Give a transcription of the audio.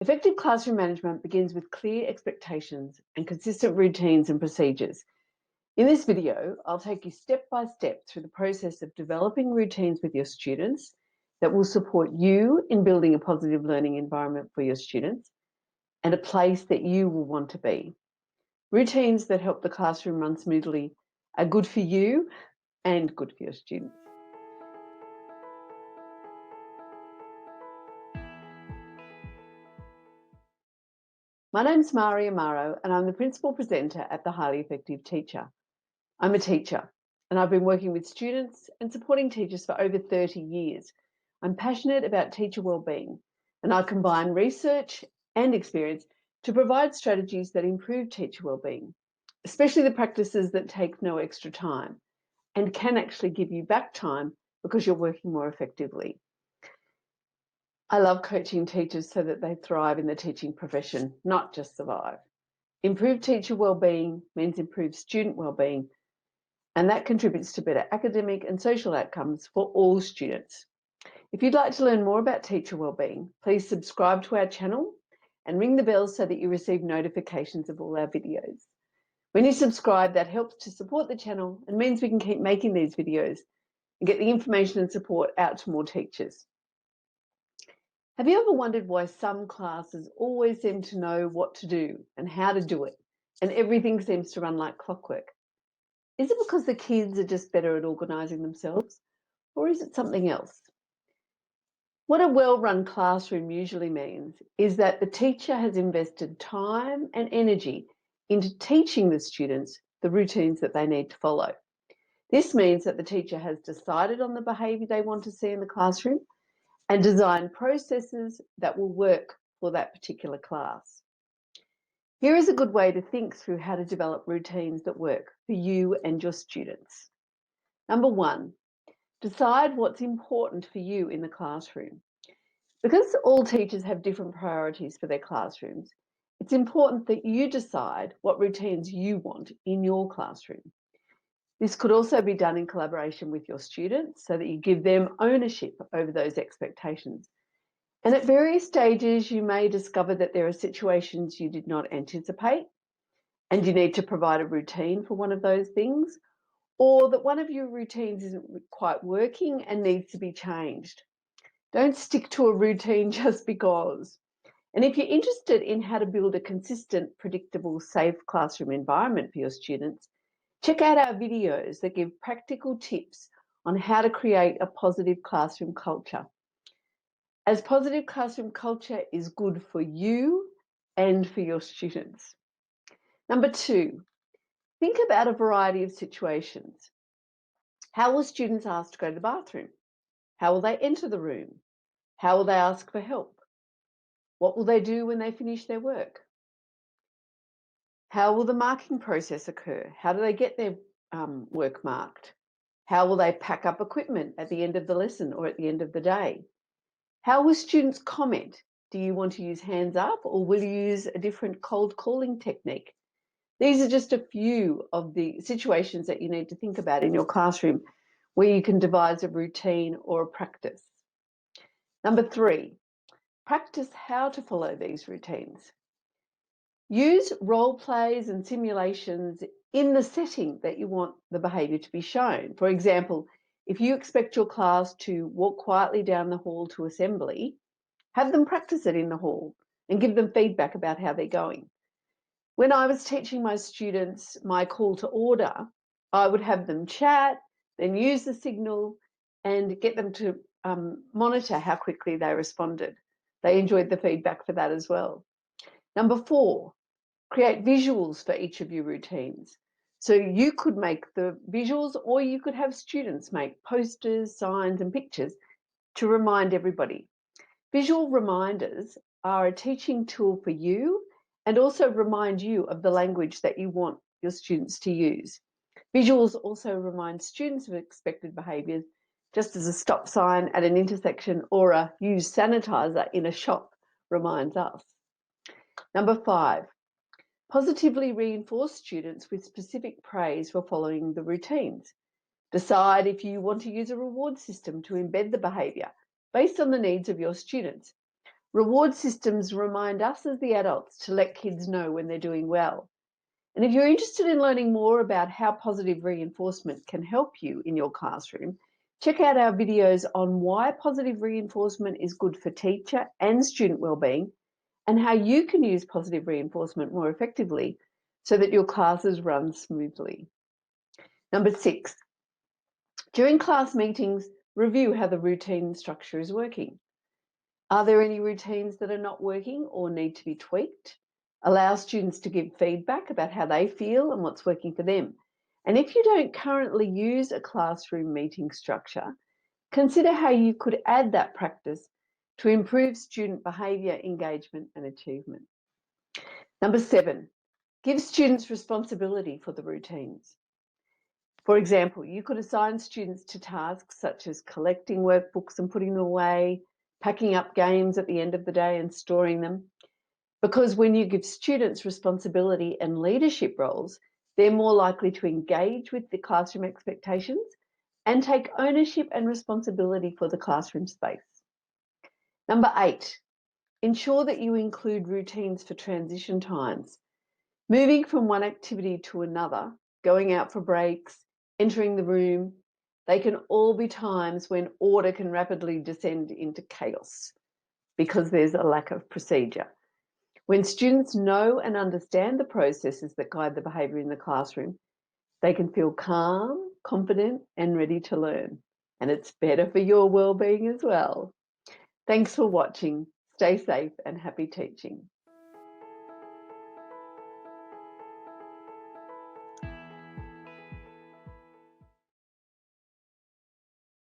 Effective classroom management begins with clear expectations and consistent routines and procedures. In this video, I'll take you step by step through the process of developing routines with your students that will support you in building a positive learning environment for your students and a place that you will want to be. Routines that help the classroom run smoothly are good for you and good for your students. My name's Mari Amaro and I'm the Principal Presenter at The Highly Effective Teacher. I'm a teacher and I've been working with students and supporting teachers for over 30 years. I'm passionate about teacher wellbeing and I combine research and experience to provide strategies that improve teacher wellbeing, especially the practices that take no extra time and can actually give you back time because you're working more effectively. I love coaching teachers so that they thrive in the teaching profession, not just survive. Improved teacher wellbeing means improved student wellbeing, and that contributes to better academic and social outcomes for all students. If you'd like to learn more about teacher wellbeing, please subscribe to our channel and ring the bell so that you receive notifications of all our videos. When you subscribe, that helps to support the channel and means we can keep making these videos and get the information and support out to more teachers. Have you ever wondered why some classes always seem to know what to do and how to do it, and everything seems to run like clockwork? Is it because the kids are just better at organising themselves, or is it something else? What a well-run classroom usually means is that the teacher has invested time and energy into teaching the students the routines that they need to follow. This means that the teacher has decided on the behaviour they want to see in the classroom and designed processes that will work for that particular class. Here is a good way to think through how to develop routines that work for you and your students. Number one, decide what's important for you in the classroom. Because all teachers have different priorities for their classrooms, it's important that you decide what routines you want in your classroom. This could also be done in collaboration with your students so that you give them ownership over those expectations. And at various stages, you may discover that there are situations you did not anticipate and you need to provide a routine for one of those things, or that one of your routines isn't quite working and needs to be changed. Don't stick to a routine just because. And if you're interested in how to build a consistent, predictable, safe classroom environment for your students, check out our videos that give practical tips on how to create a positive classroom culture. As positive classroom culture is good for you and for your students. Number two, think about a variety of situations. How will students ask to go to the bathroom? How will they enter the room? How will they ask for help? What will they do when they finish their work? How will the marking process occur? How do they get their work marked? How will they pack up equipment at the end of the lesson or at the end of the day? How will students comment? Do you want to use hands up or will you use a different cold calling technique? These are just a few of the situations that you need to think about in your classroom where you can devise a routine or a practice. Number three, practice how to follow these routines. Use role plays and simulations in the setting that you want the behaviour to be shown. For example, if you expect your class to walk quietly down the hall to assembly, have them practice it in the hall and give them feedback about how they're going. When I was teaching my students my call to order, I would have them chat, then use the signal and get them to monitor how quickly they responded. They enjoyed the feedback for that as well. Number four, create visuals for each of your routines. So you could make the visuals or you could have students make posters, signs and pictures to remind everybody. Visual reminders are a teaching tool for you and also remind you of the language that you want your students to use. Visuals also remind students of expected behaviours, just as a stop sign at an intersection or a use sanitizer in a shop reminds us. Number five, positively reinforce students with specific praise for following the routines. Decide if you want to use a reward system to embed the behaviour based on the needs of your students. Reward systems remind us as the adults to let kids know when they're doing well. And if you're interested in learning more about how positive reinforcement can help you in your classroom, check out our videos on why positive reinforcement is good for teacher and student wellbeing, and how you can use positive reinforcement more effectively so that your classes run smoothly. Number 6, during class meetings, review how the routine structure is working. Are there any routines that are not working or need to be tweaked? Allow students to give feedback about how they feel and what's working for them. And if you don't currently use a classroom meeting structure, consider how you could add that practice to improve student behaviour, engagement and achievement. Number 7, give students responsibility for the routines. For example, you could assign students to tasks such as collecting workbooks and putting them away, packing up games at the end of the day and storing them. Because when you give students responsibility and leadership roles, they're more likely to engage with the classroom expectations and take ownership and responsibility for the classroom space. Number 8, ensure that you include routines for transition times. Moving from one activity to another, going out for breaks, entering the room, they can all be times when order can rapidly descend into chaos because there's a lack of procedure. When students know and understand the processes that guide the behaviour in the classroom, they can feel calm, confident and ready to learn. And it's better for your wellbeing as well. Thanks for watching. Stay safe and happy teaching.